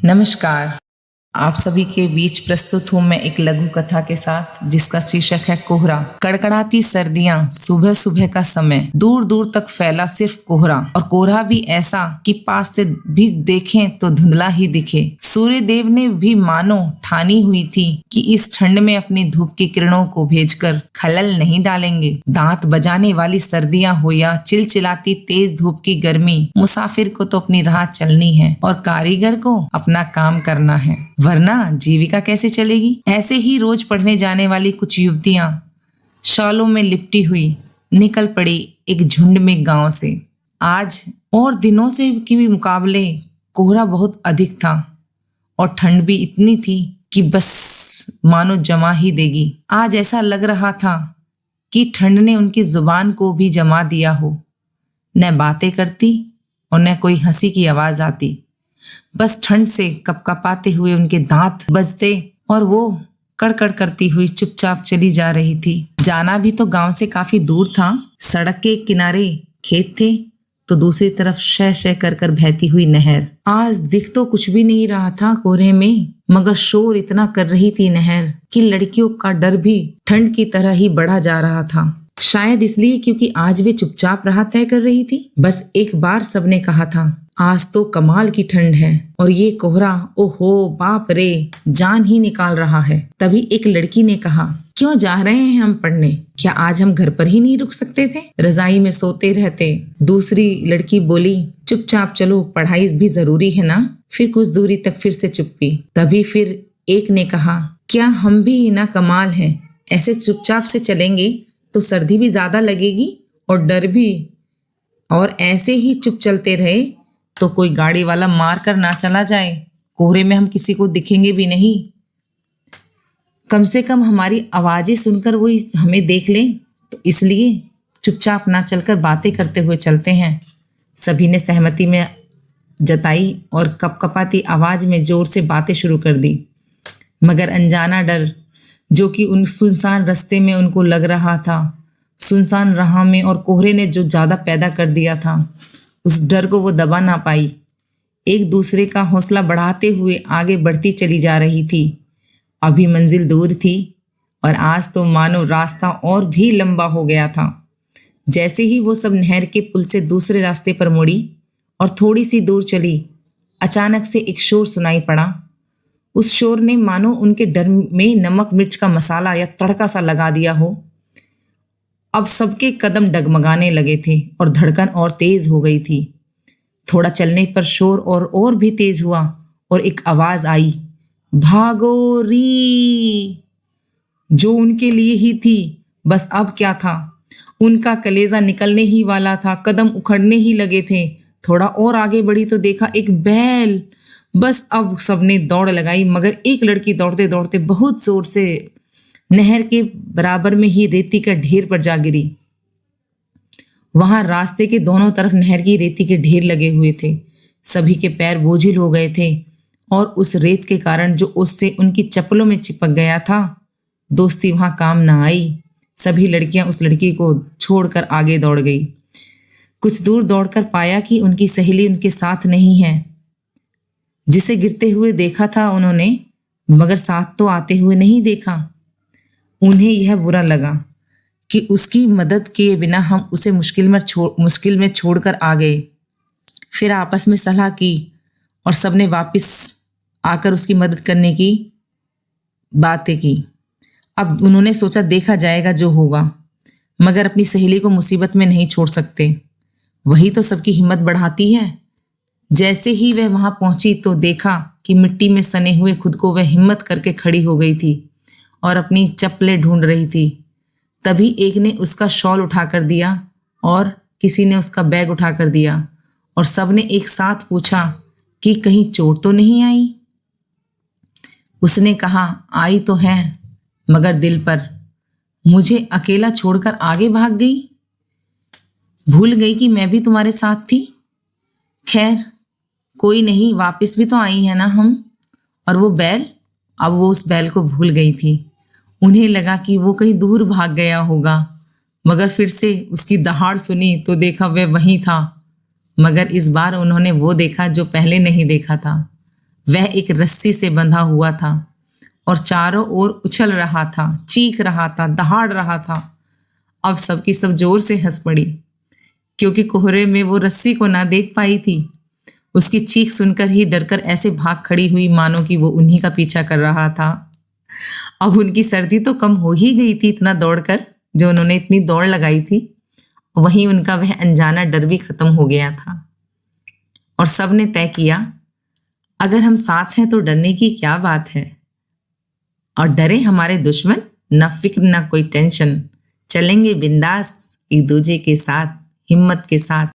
नमस्कार। आप सभी के बीच प्रस्तुत हूँ मैं एक लघु कथा के साथ जिसका शीर्षक है कोहरा। कड़कड़ाती सर्दियां, सुबह सुबह का समय, दूर दूर तक फैला सिर्फ कोहरा, और कोहरा भी ऐसा कि पास से भी देखें तो धुंधला ही दिखे। सूर्य देव ने भी मानो ठानी हुई थी कि इस ठंड में अपनी धूप की किरणों को भेजकर खलल नहीं डालेंगे। दांत बजाने वाली सर्दियां हो या चिलचिलाती तेज धूप की गर्मी, मुसाफिर को तो अपनी राह चलनी है और कारीगर को अपना काम करना है, वरना जीविका कैसे चलेगी। ऐसे ही रोज पढ़ने जाने वाली कुछ युवतियां शॉलों में लिपटी हुई निकल पड़ी एक झुंड में गांव से। आज और दिनों से के भी मुकाबले कोहरा बहुत अधिक था और ठंड भी इतनी थी कि बस मानो जमा ही देगी। आज ऐसा लग रहा था कि ठंड ने उनकी जुबान को भी जमा दिया हो। न बातें करती और न कोई हंसी की आवाज आती, बस ठंड से कपकपाते हुए उनके दांत बजते और वो कड़कड़ करती हुई चुपचाप चली जा रही थी। जाना भी तो गांव से काफी दूर था। सड़क के किनारे खेत थे तो दूसरी तरफ शह शह कर कर बहती हुई नहर। आज दिख तो कुछ भी नहीं रहा था कोहरे में, मगर शोर इतना कर रही थी नहर कि लड़कियों का डर भी ठंड की तरह ही बढ़ा जा रहा था। शायद इसलिए क्योंकि आज वे चुपचाप राह तय कर रही थी। बस एक बार सबने कहा था, आज तो कमाल की ठंड है और ये कोहरा, ओहो बाप रे, जान ही निकाल रहा है। तभी एक लड़की ने कहा, क्यों जा रहे हैं हम पढ़ने? क्या आज हम घर पर ही नहीं रुक सकते थे, रजाई में सोते रहते? दूसरी लड़की बोली, चुपचाप चलो, पढ़ाई भी जरूरी है ना। फिर कुछ दूरी तक फिर से चुप्पी। तभी फिर एक ने कहा, क्या हम भी ना कमाल है, ऐसे चुपचाप से चलेंगे तो सर्दी भी ज्यादा लगेगी और डर भी, और ऐसे ही चुप चलते रहे तो कोई गाड़ी वाला मार कर ना चला जाए। कोहरे में हम किसी को दिखेंगे भी नहीं, कम से कम हमारी आवाजें सुनकर वो हमें देख लें, तो इसलिए चुपचाप ना चलकर बातें करते हुए चलते हैं। सभी ने सहमति में जताई और कपकपाती आवाज में जोर से बातें शुरू कर दी। मगर अनजाना डर जो कि उन सुनसान रास्ते में उनको लग रहा था, सुनसान राह में और कोहरे ने जो ज्यादा पैदा कर दिया था, उस डर को वो दबा ना पाई। एक दूसरे का हौसला बढ़ाते हुए आगे बढ़ती चली जा रही थी। अभी मंजिल दूर थी और आज तो मानो रास्ता और भी लंबा हो गया था। जैसे ही वो सब नहर के पुल से दूसरे रास्ते पर मुड़ी और थोड़ी सी दूर चली, अचानक से एक शोर सुनाई पड़ा। उस शोर ने मानो उनके डर में नमक मिर्च का मसाला या तड़का सा लगा दिया हो। अब सबके कदम डगमगाने लगे थे और धड़कन और तेज हो गई थी। थोड़ा चलने पर शोर और भी तेज हुआ और एक आवाज आई, भागो री, जो उनके लिए ही थी। बस अब क्या था, उनका कलेजा निकलने ही वाला था, कदम उखड़ने ही लगे थे। थोड़ा और आगे बढ़ी तो देखा एक बैल। बस अब सबने दौड़ लगाई, मगर एक लड़की दौड़ते दौड़ते बहुत जोर से नहर के बराबर में ही रेती का ढेर पर जा गिरी। वहां रास्ते के दोनों तरफ नहर की रेती के ढेर लगे हुए थे। सभी के पैर बोझिल हो गए थे और उस रेत के कारण जो उससे उनकी चप्पलों में चिपक गया था, दोस्ती वहां काम ना आई। सभी लड़कियां उस लड़की को छोड़कर आगे दौड़ गई। कुछ दूर दौड़कर पाया कि उनकी सहेली उनके साथ नहीं है। जिसे गिरते हुए देखा था उन्होंने, मगर साथ तो आते हुए नहीं देखा। उन्हें यह बुरा लगा कि उसकी मदद किए बिना हम उसे मुश्किल में छोड़कर आ गए। फिर आपस में सलाह की और सबने वापस आकर उसकी मदद करने की बातें की। अब उन्होंने सोचा देखा जाएगा जो होगा, मगर अपनी सहेली को मुसीबत में नहीं छोड़ सकते। वही तो सबकी हिम्मत बढ़ाती है। जैसे ही वह वहां पहुंची तो देखा कि मिट्टी में सने हुए खुद को वह हिम्मत करके खड़ी हो गई थी और अपनी चप्पलें ढूंढ रही थी। तभी एक ने उसका शॉल उठाकर दिया और किसी ने उसका बैग उठाकर दिया और सबने एक साथ पूछा कि कहीं चोट तो नहीं आई। उसने कहा, आई तो है, मगर दिल पर। मुझे अकेला छोड़कर आगे भाग गई, भूल गई कि मैं भी तुम्हारे साथ थी। खैर कोई नहीं, वापस भी तो आई है ना हम। और वो बैल, अब वो उस बैल को भूल गई थी। उन्हें लगा कि वो कहीं दूर भाग गया होगा, मगर फिर से उसकी दहाड़ सुनी तो देखा वह वहीं था। मगर इस बार उन्होंने वो देखा जो पहले नहीं देखा था। वह एक रस्सी से बंधा हुआ था और चारों ओर उछल रहा था, चीख रहा था, दहाड़ रहा था। अब सबकी सब जोर से हंस पड़ी, क्योंकि कोहरे में वो रस्सी को ना देख पाई थी। उसकी चीख सुनकर ही डरकर ऐसे भाग खड़ी हुई मानो कि वो उन्हीं का पीछा कर रहा था। अब उनकी सर्दी तो कम हो ही गई थी इतना दौड़कर, जो उन्होंने इतनी दौड़ लगाई थी। वहीं उनका वह अनजाना डर भी खत्म हो गया था और सब ने तय किया, अगर हम साथ हैं तो डरने की क्या बात है। और डरे हमारे दुश्मन, न फिक्र न कोई टेंशन, चलेंगे बिंदास एक दूजे के साथ, हिम्मत के साथ।